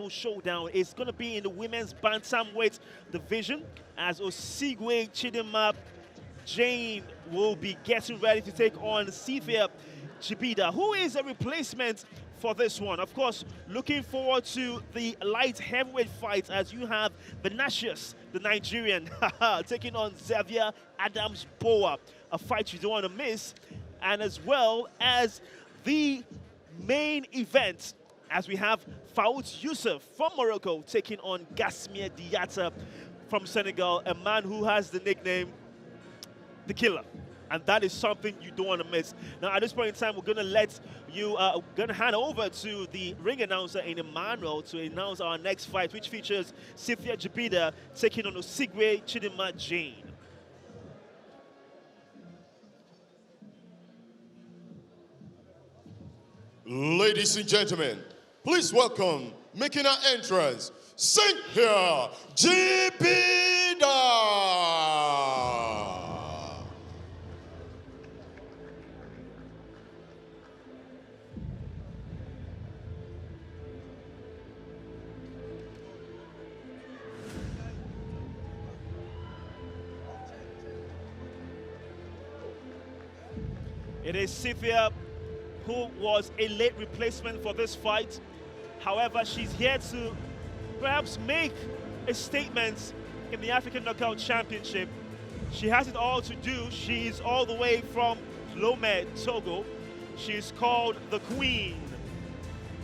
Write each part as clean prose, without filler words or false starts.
showdown is going to be in the women's bantamweight division as Osigwe, Chidinma, Jane will be getting ready to take on Cythia Jibidar, who is a replacement for this one. Of course, looking forward to the light heavyweight fight as you have Vinicius, the Nigerian, taking on Xavier Adams Boa, a fight you don't want to miss, and as well as the main event as we have Faouz Youssef from Morocco taking on Gasmier Diatta from Senegal, a man who has the nickname The Killer. And that is something you don't want to miss. Now, at this point in time, we're going to let you, going to hand over to the ring announcer in Emmanuel to announce our next fight, which features Cythia Jibidar taking on Osigwe Chidinma Jane. Ladies and gentlemen, please welcome, making her entrance, Cythia Jibidar. It is Cythia who was a late replacement for this fight. However, she's here to perhaps make a statement in the African Knockout Championship. She has it all to do. She's all the way from Lomé, Togo. She's called the Queen.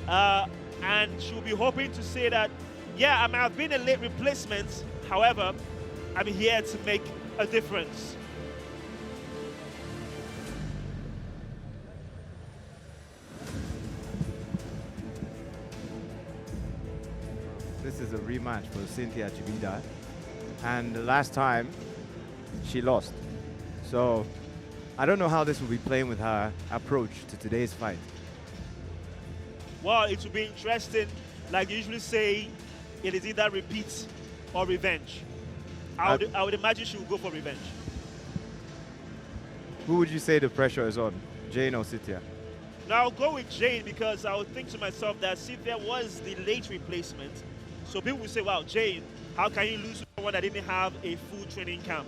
And she'll be hoping to say that, yeah, I might have been a late replacement. However, I'm here to make a difference. This is a rematch for Cythia Jibidar, and the last time she lost. So I don't know how this will be playing with her approach to today's fight. Well, it will be interesting. Like they usually say, it is either repeat or revenge. I would imagine she will go for revenge. Who would you say the pressure is on, Jane or Cythia? Now I'll go with Jane because I would think to myself that Cythia was the late replacement. So people will say, wow, Jane, how can you lose to someone that didn't have a full training camp?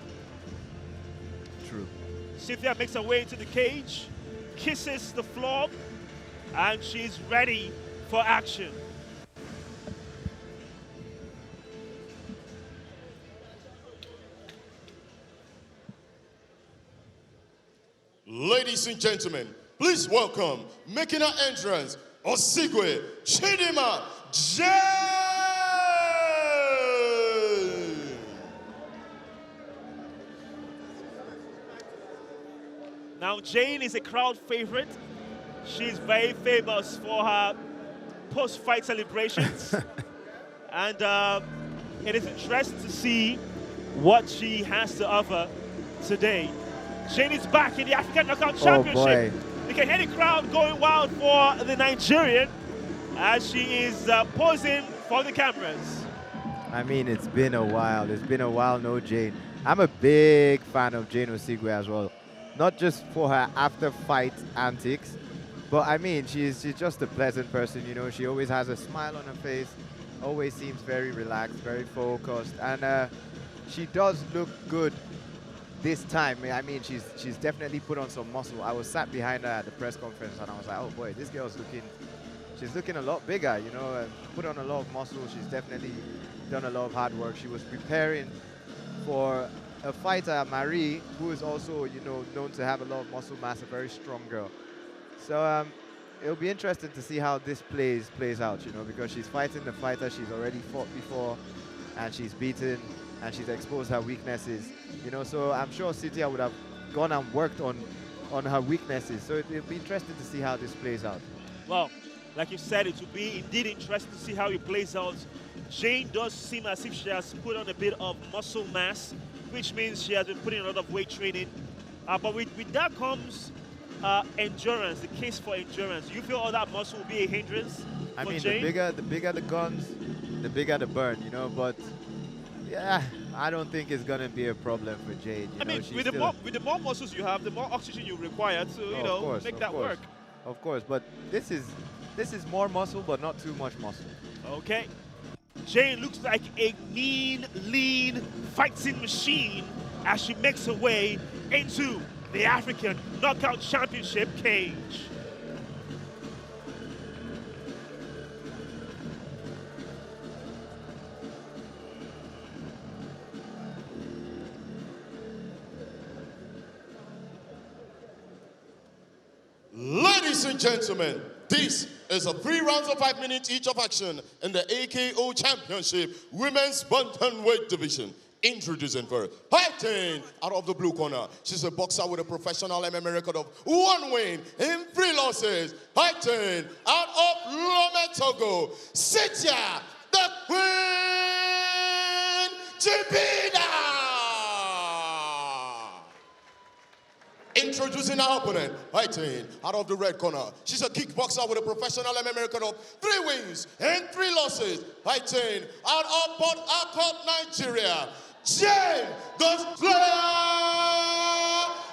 True. Cythia makes her way into the cage, kisses the floor, and she's ready for action. Ladies and gentlemen, please welcome, making her entrance, Osigwe Chidinma Jane. Now, Jane is a crowd favorite. She's very famous for her post-fight celebrations. And it is interesting to see what she has to offer today. Jane is back in the African Knockout Championship. You can hear the crowd going wild for the Nigerian as she is posing for the cameras. I mean, it's been a while. It's been a while, no Jane. I'm a big fan of Jane Osigwe as well. Not just for her after-fight antics, but I mean, she's just a pleasant person, you know. She always has a smile on her face, always seems very relaxed, very focused, and she does look good this time. I mean, she's definitely put on some muscle. I was sat behind her at the press conference, and I was like, oh boy, this girl's she's looking a lot bigger, you know, put on a lot of muscle. She's definitely done a lot of hard work. She was preparing for a fighter, Marie, who is also, you know, known to have a lot of muscle mass, a very strong girl. So it'll be interesting to see how this plays out, you know, because she's fighting the fighter she's already fought before, and she's beaten, and she's exposed her weaknesses, you know. So I'm sure Cythia would have gone and worked on her weaknesses. So it'll be interesting to see how this plays out. Well, like you said, it will be indeed interesting to see how it plays out. Jane does seem as if she has put on a bit of muscle mass, which means she has been putting a lot of weight training. But with that comes endurance, the case for endurance. You feel all that muscle will be a hindrance I for mean, Jane? the bigger the guns, the bigger the burn, you know. But yeah, I don't think it's gonna be a problem for Jade. I mean, with the more muscles you have, the more oxygen you require to make that work. Of course, but this is more muscle, but not too much muscle. Okay. Jane looks like a mean, lean fighting machine as she makes her way into the African Knockout Championship cage. Ladies and gentlemen, this is a 3 rounds of 5 minutes each of action in the AKO Championship Women's Bantamweight division. Introducing first, fighting out of the blue corner. She's a boxer with a professional MMA record of 1 win and 3 losses. Fighting out of Lome, Togo, Cythia, the Queen, Jibidar. Introducing our opponent, fighting out of the red corner. She's a kickboxer with a professional MMA record of 3 wins and 3 losses. Fighting out of Port Harcourt, Nigeria, Jane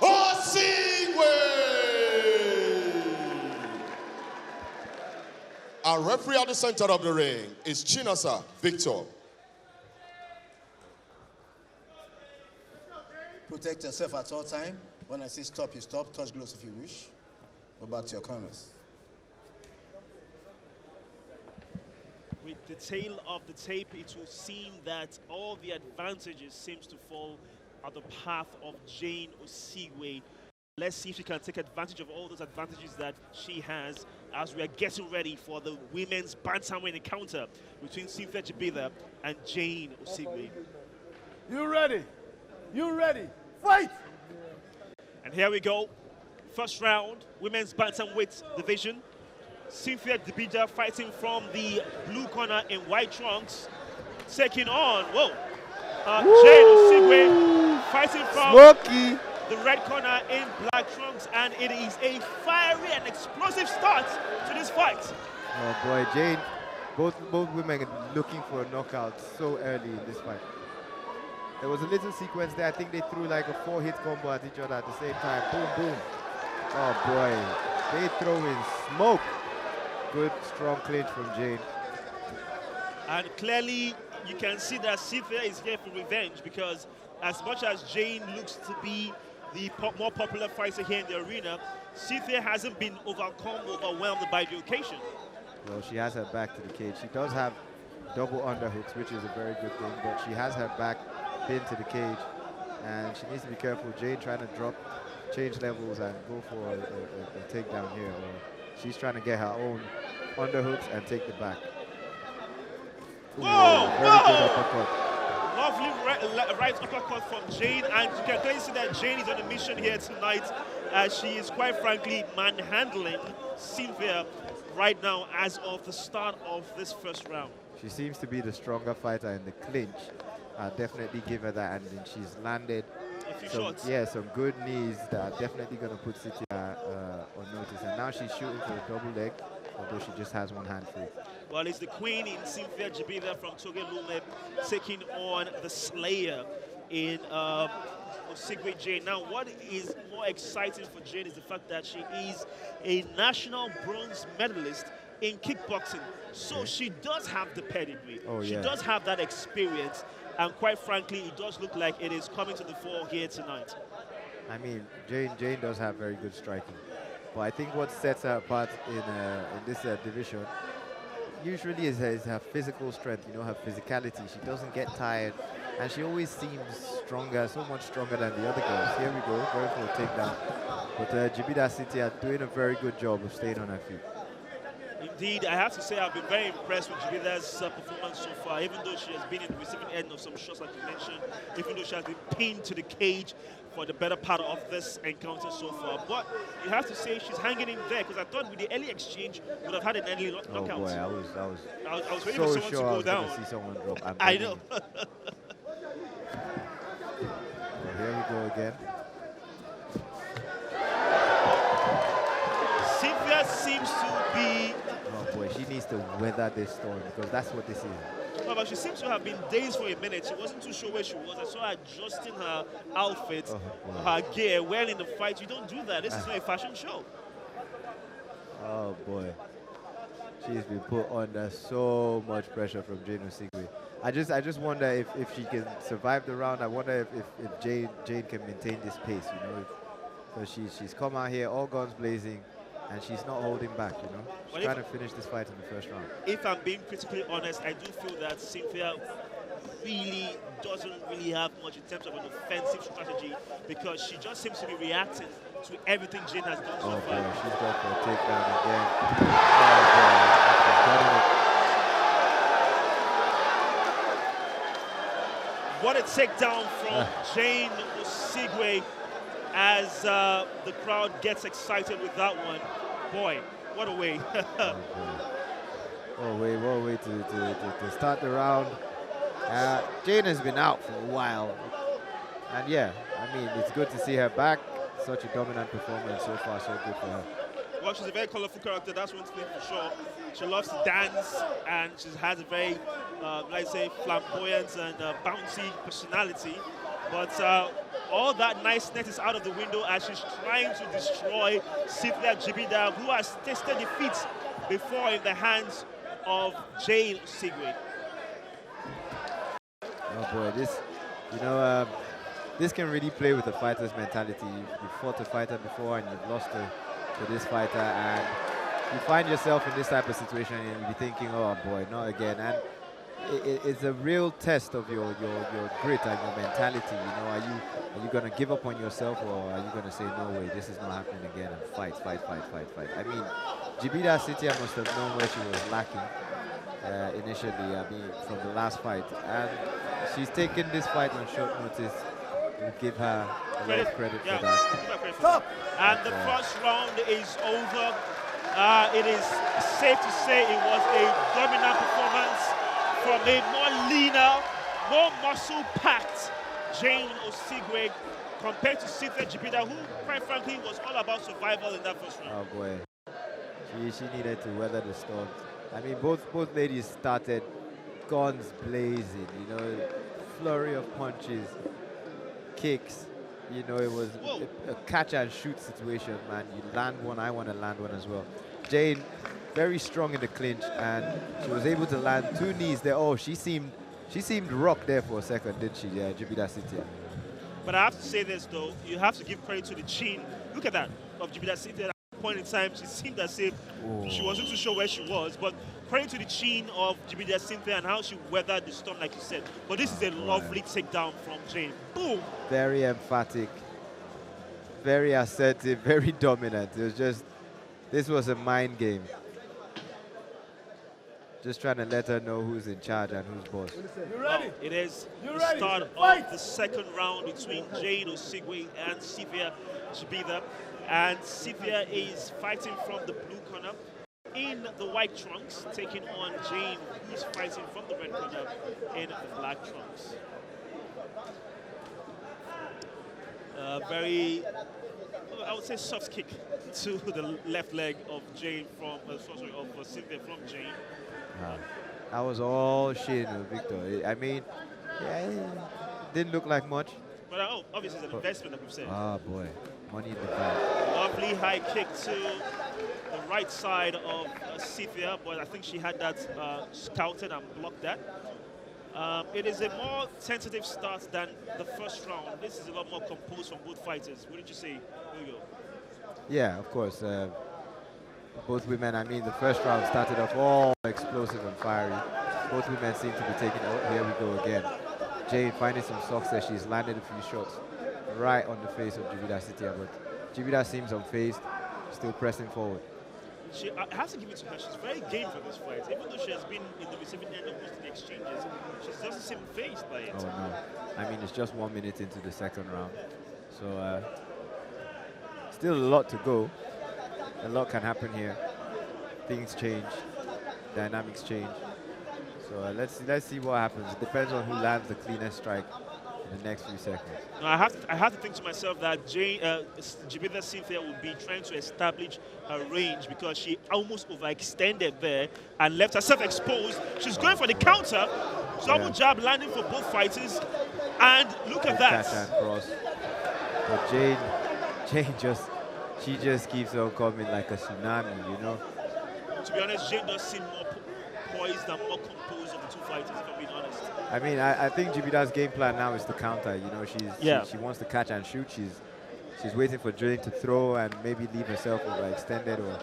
Osigwe. Our referee at the center of the ring is Chinasa Victor. Protect yourself at all time. When I say stop, you stop. Touch gloves if you wish. Go back to your corners. With the tail of the tape, it will seem that all the advantages seems to fall on the path of Jane Osigwe. Let's see if she can take advantage of all those advantages that she has as we are getting ready for the women's bantamweight encounter between Cythia Jibidar and Jane Osigwe. You ready? You ready? Fight! And here we go. First round, women's bantamweight division. Cythia Jibidar fighting from the blue corner in white trunks, taking on, Jane Osigwe fighting from Smoky. the red corner in black trunks, and it is a fiery and explosive start to this fight. Oh boy, Jane, both women looking for a knockout so early in this fight. There was a little sequence there. I think they threw like a 4-hit combo at each other at the same time. Boom, boom. Oh boy, they throw in smoke. Good, strong clinch from Jane. And clearly, you can see that Cythia is here for revenge, because as much as Jane looks to be the more popular fighter here in the arena, Cythia hasn't been overwhelmed by the occasion. Well, she has her back to the cage. She does have double underhooks, which is a very good thing, but she has her back pinned to the cage, and she needs to be careful. Jane trying to change levels and go for a takedown here, or she's trying to get her own underhooks and take the back. Whoa! Very good uppercut. Lovely right uppercut from Jane, and you can clearly see that Jane is on a mission here tonight, as she is quite frankly manhandling Cythia right now as of the start of this first round. She seems to be the stronger fighter in the clinch. I'll definitely give her that, and then she's landed some good knees that are definitely going to put Cythia on notice. And now she's shooting for a double leg, although she just has one hand free. Well, it's the queen in Cythia Jibidar from Togo Lume taking on the slayer in Osigwe Jane. Now, what is more exciting for Jane is the fact that she is a national bronze medalist in kickboxing. So she does have the pedigree. She does have that experience. And quite frankly, it does look like it is coming to the fore here tonight. I mean, Jane does have very good striking. But I think what sets her apart in this division usually is her physical strength, you know, her physicality. She doesn't get tired, and she always seems stronger, so much stronger than the other girls. Here we go, going for a takedown. But Jibidar Cythia doing a very good job of staying on her feet. Indeed, I have to say I've been very impressed with Jibidar's performance so far, even though she has been in the receiving end of some shots like you mentioned, even though she has been pinned to the cage for the better part of this encounter so far. But you have to say she's hanging in there, because I thought with the early exchange would have had an early knockout. Oh boy, I was waiting so for someone sure to I go was down. going to see someone drop. I know. Well, here we go again. Cythia seems to be... Oh boy, she needs to weather this storm, because that's what this is. No, but she seems to have been dazed for a minute. She wasn't too sure where she was. I saw her adjusting her outfit, her gear. Well, in the fight, you don't do that. This is not a fashion show. Oh boy. She's been put under so much pressure from Jane Osigwe. I just wonder if she can survive the round. I wonder if Jane can maintain this pace, you know, because she's come out here all guns blazing, and she's not holding back, you know. She's trying to finish this fight in the first round. If I'm being critically honest, I do feel that Cythia really doesn't really have much in terms of an offensive strategy, because she just seems to be reacting to everything Jane has done so far. Boy, she's got for a takedown again. Oh, boy, she's getting it. What a takedown from Jane Osigwe as the crowd gets excited with that one. Boy, what a way. What a way to start the round. Jane has been out for a while. And yeah, I mean, it's good to see her back. Such a dominant performance so far, so good for her. Well, she's a very colorful character, that's one thing for sure. She loves to dance, and she has a very, let's say, flamboyant and bouncy personality. But all that niceness is out of the window as she's trying to destroy Cythia Jibidar, who has tasted defeat before in the hands of Jane Osigwe. Oh boy, this, you know, this can really play with the fighter's mentality. You've fought a fighter before and you've lost to this fighter, and you find yourself in this type of situation and you be thinking, oh boy, not again. And it's a real test of your grit and your mentality. You know, are you going to give up on yourself, or are you going to say, no way, this is not happening again, and fight. I mean, Jibidar Cythia must have known where she was lacking initially, I mean, from the last fight. And she's taken this fight on short notice. We'll give her a lot of credit for that. Stop! And the first round is over. It is safe to say it was a dominant performance from a more leaner, more muscle-packed Jane Osigwe compared to Cythia Jibidar, who, quite frankly, was all about survival in that first round. Oh boy, she needed to weather the storm. I mean, both ladies started guns blazing. You know, flurry of punches, kicks. You know, it was a catch and shoot situation, man. You land one, I want to land one as well. Jane, very strong in the clinch, and she was able to land 2 knees there. Oh, she seemed rocked there for a second, didn't she? Yeah, Jibidar Cythia. But I have to say this though, you have to give credit to the chin. Look at that of Jibidar Cythia. At that point in time, she seemed as if she wasn't too sure where she was. But credit to the chin of Jibidar Cythia and how she weathered the storm, like you said. But this is a lovely takedown from Jane. Boom! Very emphatic, very assertive, very dominant. It was just, this was a mind game. Just trying to let her know who's in charge and who's boss. You ready? It is the start of the second round between Jane Osigwe and Cythia Jibidar. And Cythia is fighting from the blue corner in the white trunks, taking on Jane, who's fighting from the red corner in the black trunks. Very, I would say, soft kick to the left leg of Jane from, of Cythia from Jane. That was all Shane, Victor. I mean, yeah, it didn't look like much. But obviously it's an investment, like we've said. Oh boy, money in the bank. Lovely high kick to the right side of Cythia, but I think she had that scouted and blocked that. It is a more tentative start than the first round. This is a lot more composed from both fighters. What did you say, Hugo? Yeah, of course. Both women, I mean, the first round started off all explosive and fiery. Both women seem to be taking, oh, here we go again. Jane finding some success. She's landed a few shots right on the face of Jibidar Cythia, but Jibidar seems unfazed, still pressing forward. I have to give it to her. She's very game for this fight. Even though she has been in the receiving end of most of the exchanges, she doesn't seem fazed by it. Oh no. I mean, it's just 1 minute into the second round. So still a lot to go. A lot can happen here. Things change, dynamics change. So let's see what happens. It depends on who lands the cleanest strike in the next few seconds. No, I have to think to myself that Jibidar Cythia will be trying to establish her range, because she almost overextended there and left herself exposed. She's going for the counter. Double jab landing for both fighters, and look at that. Catch and cross. But Jane just keeps on coming like a tsunami, you know. to be honest, Jane does seem more poised and more composed of the two fighters, if I'm being honest. I mean, I think Jibidar's game plan now is to counter. You know, she wants to catch and shoot. She's waiting for Jane to throw and maybe leave herself overextended or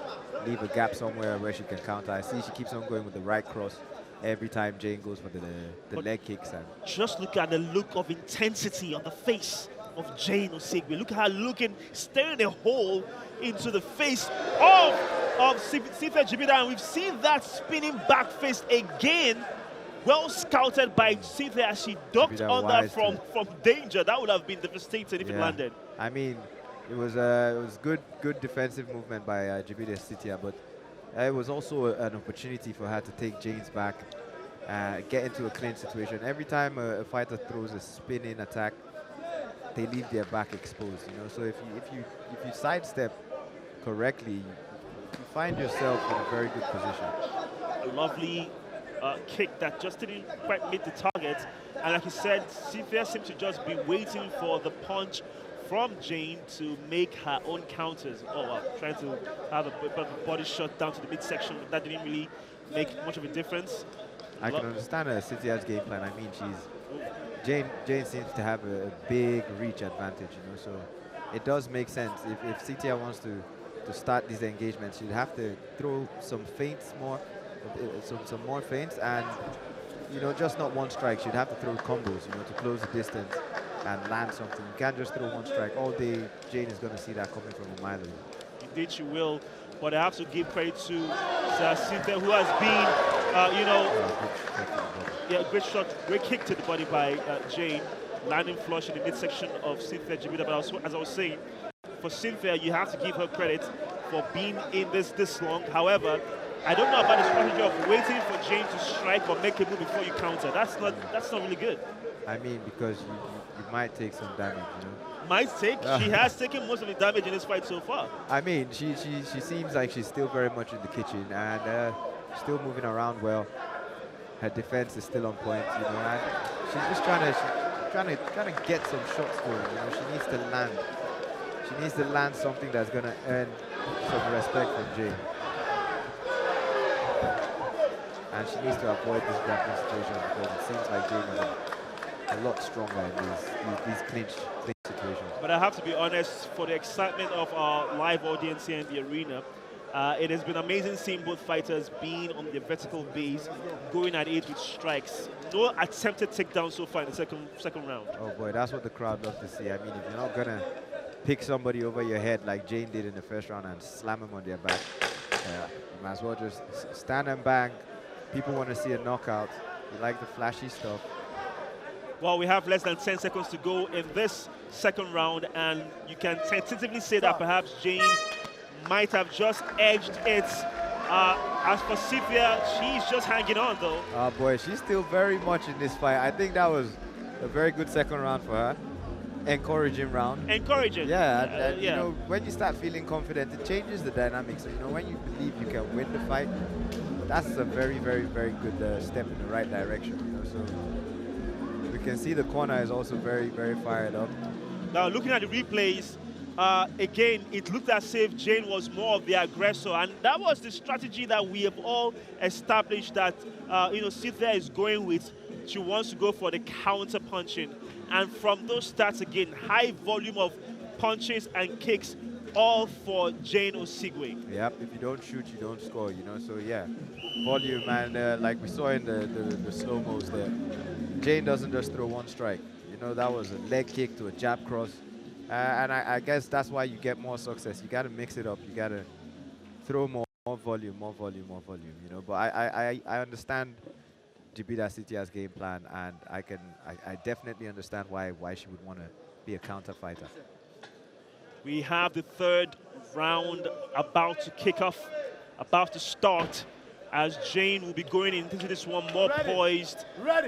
leave a gap somewhere where she can counter. I see she keeps on going with the right cross every time Jane goes for the leg kicks. And just look at the look of intensity on the face of Jane Osigwe. Look at her looking, staring a hole into the face of Cythia Jibidar, and we've seen that spinning back fist again. Well scouted by Cythia as she ducked under from danger. That would have been devastating if it landed. I mean, it was good defensive movement by Jibidar Cythia, but it was also an opportunity for her to take Jane's back, get into a clinch situation. Every time a fighter throws a spinning attack, they leave their back exposed. You know, so if you sidestep correctly, you find yourself in a very good position. A lovely kick that just didn't quite meet the target, and like you said, Cythia seems to just be waiting for the punch from Jane to make her own counters. Oh, wow. Trying to have a body shot down to the midsection, but that didn't really make much of a difference. I can understand Cythia's game plan. I mean, Jane seems to have a big reach advantage, you know, so it does make sense. If Cythia wants to start these engagements, she'd have to throw some feints more, some more feints, and, you know, just not one strike. She'd have to throw combos, you know, to close the distance and land something. You can't just throw one strike all day. Jane is going to see that coming from a mile away. Indeed, she will. But I have to give credit to Cythia, who has been, you know, great shot, great kick to the body by Jane, landing flush in the midsection of Cythia Jibidar. But as I was saying, for Cythia, you have to give her credit for being in this long. However, I don't know about the strategy of waiting for Jane to strike or make a move before you counter. That's not really good. I mean, because you might take some damage, you know. Might take. She has taken most of the damage in this fight so far. I mean, she seems like she's still very much in the kitchen and still moving around well. Her defense is still on point, you know, and she's just trying to get some shots going. You know, she needs to land. She needs to land something that's going to earn some respect from Jane. And she needs to avoid this grappling situation because it seems like Jane is a lot stronger in these clinch situations. But I have to be honest, for the excitement of our live audience here in the arena, it has been amazing seeing both fighters being on the vertical base, going at it with strikes. No attempted takedown so far in the second round. Oh boy, that's what the crowd loves to see. I mean, if you're not gonna pick somebody over your head like Jane did in the first round and slam them on their back, you might as well just stand and bang. People want to see a knockout. You like the flashy stuff. Well, we have less than 10 seconds to go in this second round, and you can tentatively say that perhaps Jane might have just edged it. As for Cythia, she's just hanging on, though. Oh, boy, she's still very much in this fight. I think that was a very good second round for her. Encouraging round. Encouraging. Yeah, you know, when you start feeling confident, it changes the dynamics. So, you know, when you believe you can win the fight, that's a very, very, very good step in the right direction. You know, so we can see the corner is also very, very fired up. Now, looking at the replays, again, it looked as if Jane was more of the aggressor, and that was the strategy that we have all established that, you know, Cythia is going with. She wants to go for the counter punching. And from those stats, again, high volume of punches and kicks, all for Jane Osigwe. Yep, if you don't shoot, you don't score, you know, so yeah. Volume, and like we saw in the slow-mos there, Jane doesn't just throw one strike. You know, that was a leg kick to a jab cross. And I guess that's why you get more success. You got to mix it up. You got to throw more volume, you know. But I understand Jibidar Cythia's game plan, and I definitely understand why she would want to be a counter fighter. We have the third round about to kick off, about to start, as Jane will be going into this one more poised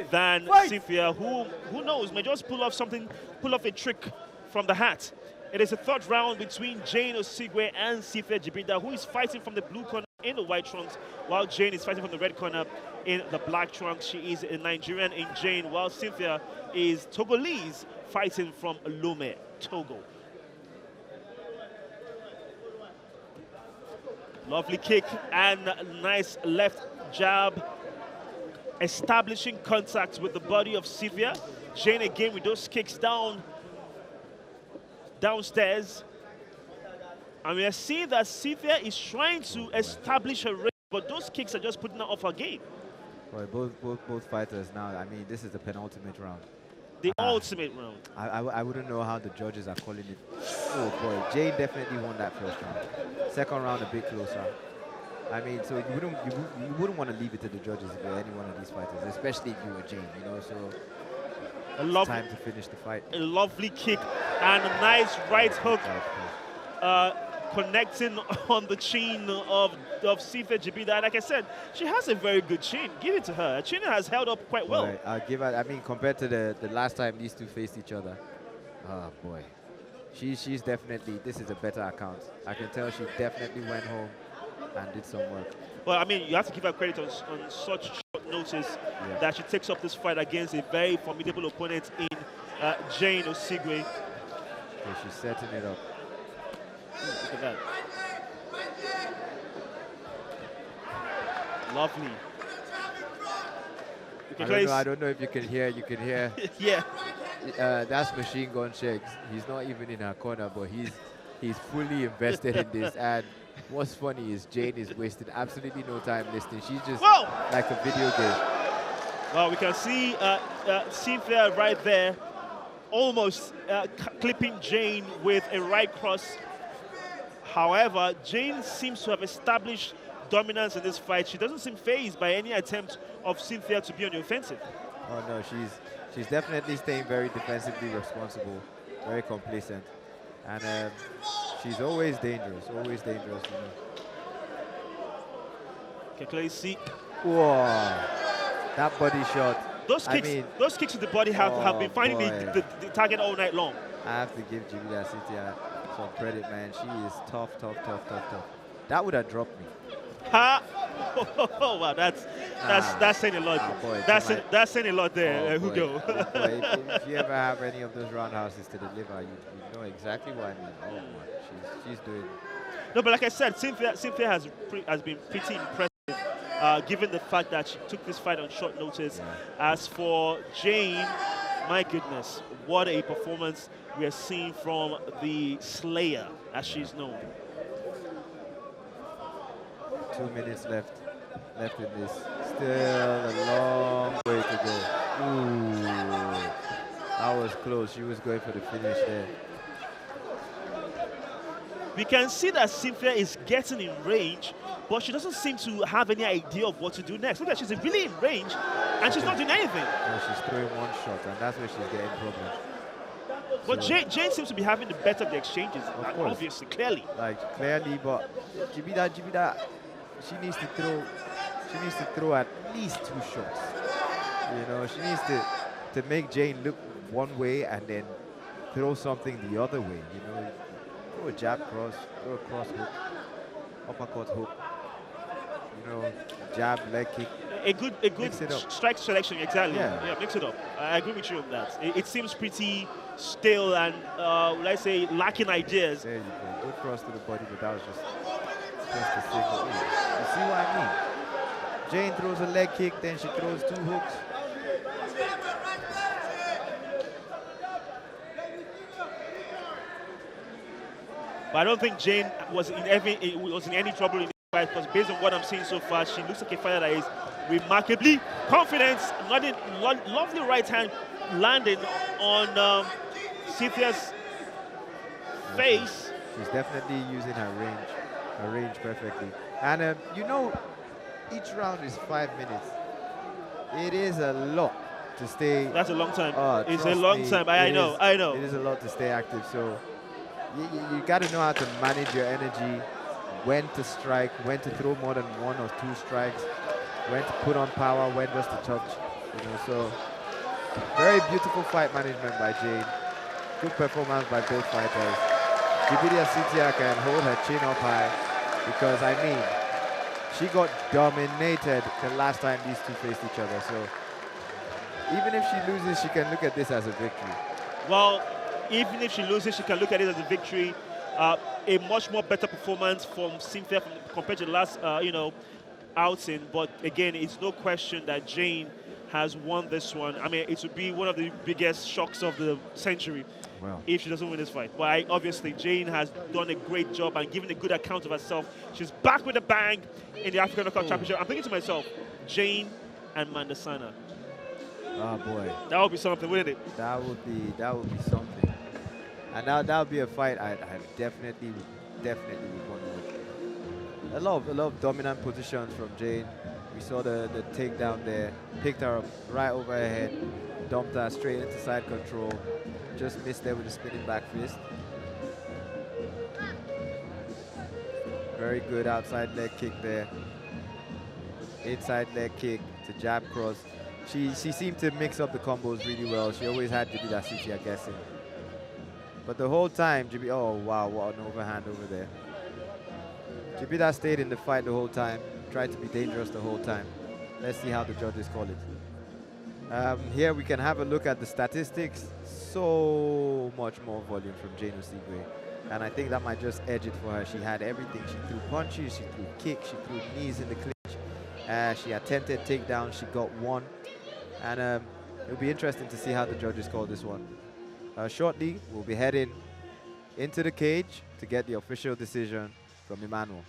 than Cythia, who knows, may just pull off a trick from the hat. It is a third round between Jane Osigwe and Cythia Jibidar, who is fighting from the blue corner in the white trunks, while Jane is fighting from the red corner in the black trunks. She is a Nigerian in Jane, while Cythia is Togolese, fighting from Lome, Togo. Lovely kick and nice left jab, establishing contact with the body of Cythia. Jane again with those kicks downstairs. And we are seeing that Cythia is trying to establish her range, but those kicks are just putting her off her game. Boy, both fighters now, I mean, this is the penultimate round. The ultimate round. I wouldn't know how the judges are calling it. Oh boy, Jane definitely won that first round. Second round a bit closer. I mean, so you wouldn't want to leave it to the judges if you're any one of these fighters, especially if you were Jane, you know. So it's time to finish the fight. A lovely kick and a nice right hook, connecting on the chin of Cythia Jibidar. Like I said, she has a very good chin. Give it to her. Her chin has held up quite well. Boy, I'll give her. I mean, compared to the last time these two faced each other, oh boy, she's definitely. This is a better account. I can tell she definitely went home and did some work. Well, I mean, you have to give her credit on such short notice that she takes up this fight against a very formidable opponent in Jane Osigwe. Okay, she's setting it up. Look at that. Lovely. I don't know if you can hear. You can hear. Yeah. That's Machine Gun Shakes. He's not even in her corner, but he's fully invested in this. And what's funny is Jane is wasting absolutely no time listening. She's just like a video game. Well, we can see Cythia right there, almost clipping Jane with a right cross. However, Jane seems to have established dominance in this fight. She doesn't seem fazed by any attempt of Cythia to be on the offensive. Oh no, she's definitely staying very defensively responsible, very complacent, and she's always dangerous, you know. Can clearly see. Whoa, that body shot. Those kicks to the body have been finding the target all night long. I have to give Jibidar Cythia some credit, man. She is tough. That would have dropped me. Ha! Oh, wow, that's saying a lot. Boy, that's saying a lot there, Hugo. If you ever have any of those roundhouses to deliver, you know exactly what I mean. Oh my, she's doing. No, but like I said, Cythia has been pretty impressive, given the fact that she took this fight on short notice. Yeah. As for Jane, my goodness, what a performance we are seeing from the Slayer, as she's known. 2 minutes left in this. Still a long way to go. Ooh, that was close. She was going for the finish there. We can see that Cythia is getting in range, but she doesn't seem to have any idea of what to do next. Look at, she's really in range, and she's not doing anything. No, she's throwing one shot, and that's where she's getting problems. But Jane seems to be having the better of the exchanges, obviously, clearly. Like, clearly, but Jibidar, she needs to throw at least 2 shots. You know, she needs to make Jane look one way and then throw something the other way. You know, throw a jab cross, throw a cross hook, uppercut hook. You know, jab, leg kick. A good strike selection, exactly. Yeah, mix it up. I agree with you on that. It seems pretty stale and, let's say, lacking ideas. There you go. Good cross to the body, but that was just a signal. You see what I mean? Jane throws a leg kick, then she throws 2 hooks. But I don't think Jane was in any trouble in this fight, because based on what I'm seeing so far, she looks like a fighter that is remarkably confident. Lovely right hand landing on Cythia's face. She's definitely using her range perfectly. And you know, each round is 5 minutes. It is a lot to stay. That's a long time. It's a long time. I know. It is a lot to stay active. So you got to know how to manage your energy, when to strike, when to throw more than 1 or 2 strikes, when to put on power, when just to touch. You know, so very beautiful fight management by Jane. Good performance by both fighters. Jibidar Cythia can hold her chin up high, because I mean, she got dominated the last time these two faced each other. So even if she loses, she can look at this as a victory. Well, even if she loses, she can look at it as a victory. A much more better performance from Cynthia compared to the last, outing. But again, it's no question that Jane has won this one. I mean, it would be one of the biggest shocks of the century if she doesn't win this fight. But obviously, Jane has done a great job and given a good account of herself. She's back with a bang in the African Knockout Championship. I'm thinking to myself, Jane and Mandasana. Oh boy, that would be something, wouldn't it? That would be something. And that would be a fight I definitely would want to watch. A lot of dominant positions from Jane. We saw the takedown there, picked her up right over her head, dumped her straight into side control, just missed there with a spinning back fist. Very good outside leg kick there. Inside leg kick to jab cross. She seemed to mix up the combos really well. She always had Jibidar Cythia guessing. But the whole time, oh wow, what an overhand over there. Jibidar stayed in the fight the whole time, tried to be dangerous the whole time. Let's see how the judges call it. Here we can have a look at the statistics. So much more volume from Jane Osigwe. And I think that might just edge it for her. She had everything. She threw punches, she threw kicks, she threw knees in the clinch. She attempted takedown, she got one. And it'll be interesting to see how the judges call this one. Shortly, we'll be heading into the cage to get the official decision from Emmanuel.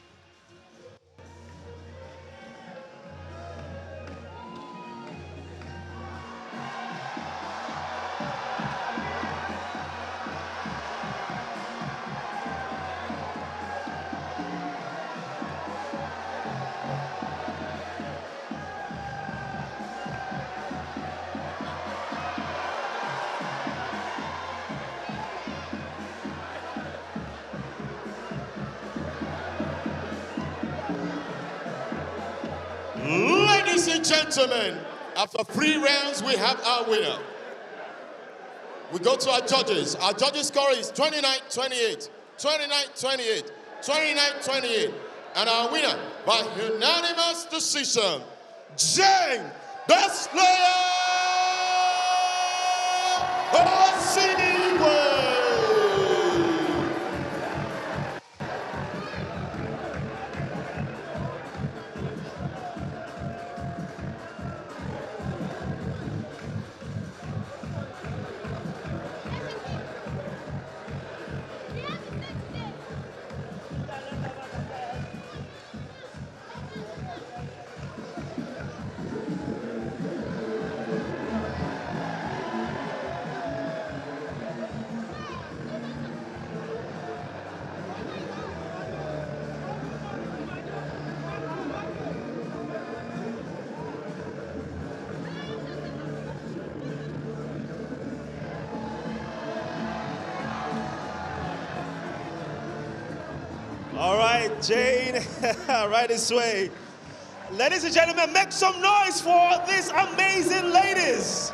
Ladies and gentlemen, after 3 rounds, we have our winner. We go to our judges. Our judges' score is 29-28, 29-28, 29-28. And our winner by unanimous decision, Jane the Slayer Osigwe. All right, Jane, right this way. Ladies and gentlemen, make some noise for these amazing ladies.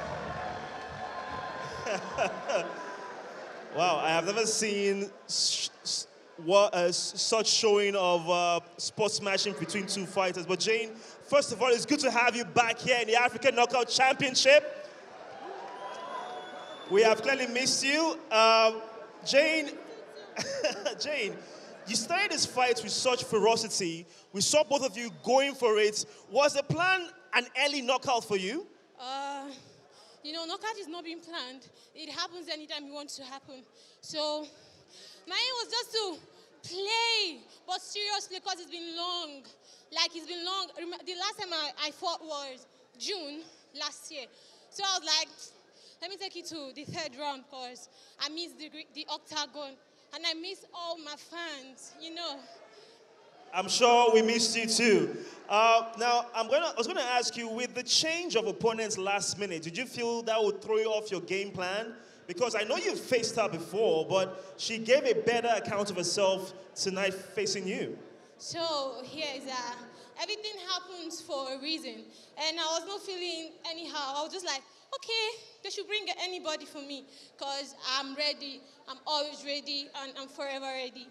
Wow, I have never seen such showing of sportsmanship between two fighters. But Jane, first of all, it's good to have you back here in the African Knockout Championship. We have clearly missed you. Jane, Jane, you started this fight with such ferocity. We saw both of you going for it. Was the plan an early knockout for you? Knockout is not being planned. It happens anytime you want it to happen. So my aim was just to play, but seriously, because it's been long. It's been long. The last time I fought was June last year. So I was like, let me take it to the 3rd round because I missed the octagon. And I miss all my fans, I'm sure we missed you too. Now, I was gonna ask you, with the change of opponents last minute, did you feel that would throw you off your game plan? Because I know you've faced her before, but she gave a better account of herself tonight facing you. So here is everything happens for a reason. And I was not feeling anyhow. I was just like, okay, they should bring anybody for me because I'm ready. I'm always ready, and I'm forever ready.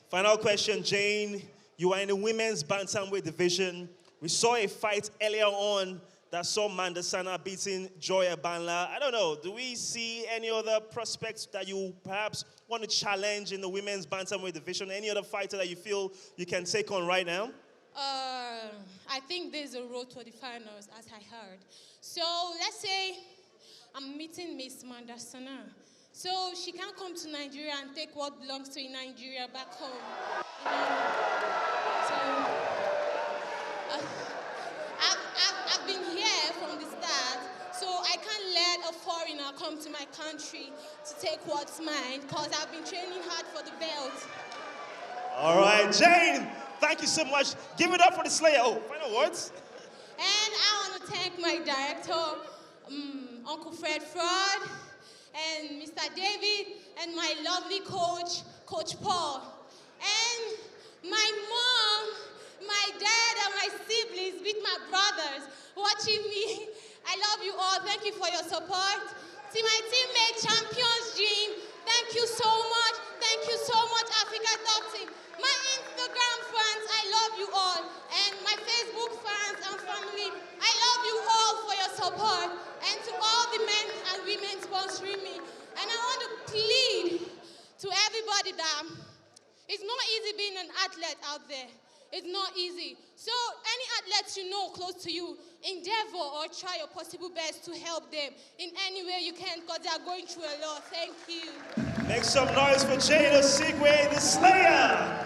Final question, Jane. You are in the women's bantamweight division. We saw a fight earlier on that saw Mandasana beating Joy Abanla. I don't know, do we see any other prospects that you perhaps want to challenge in the women's bantamweight division? Any other fighter that you feel you can take on right now? I think there's a road to the finals, as I heard. So let's say I'm meeting Miss Mandasana. So she can't come to Nigeria and take what belongs to Nigeria back home. You know? So I've been here from the start, so I can't let a foreigner come to my country to take what's mine, because I've been training hard for the belt. All right, Jane, thank you so much. Give it up for the Slayer. Oh, final words? And I want to thank my director, Uncle Fred Fraud, and Mr. David, and my lovely coach, Coach Paul. And my mom, my dad, and my siblings, with my brothers, watching me. I love you all. Thank you for your support. To my teammate, Champions Gym, thank you so much. Thank you so much, Africa Top Team. My Instagram fans, I love you all. And my Facebook fans and family, I love you all for your support. And to all the men and women sponsoring me. And I want to plead to everybody that it's not easy being an athlete out there. It's not easy. So any athletes you know close to you, endeavor or try your possible best to help them in any way you can, because they are going through a lot. Thank you. Make some noise for Jane Osigwe, the Slayer.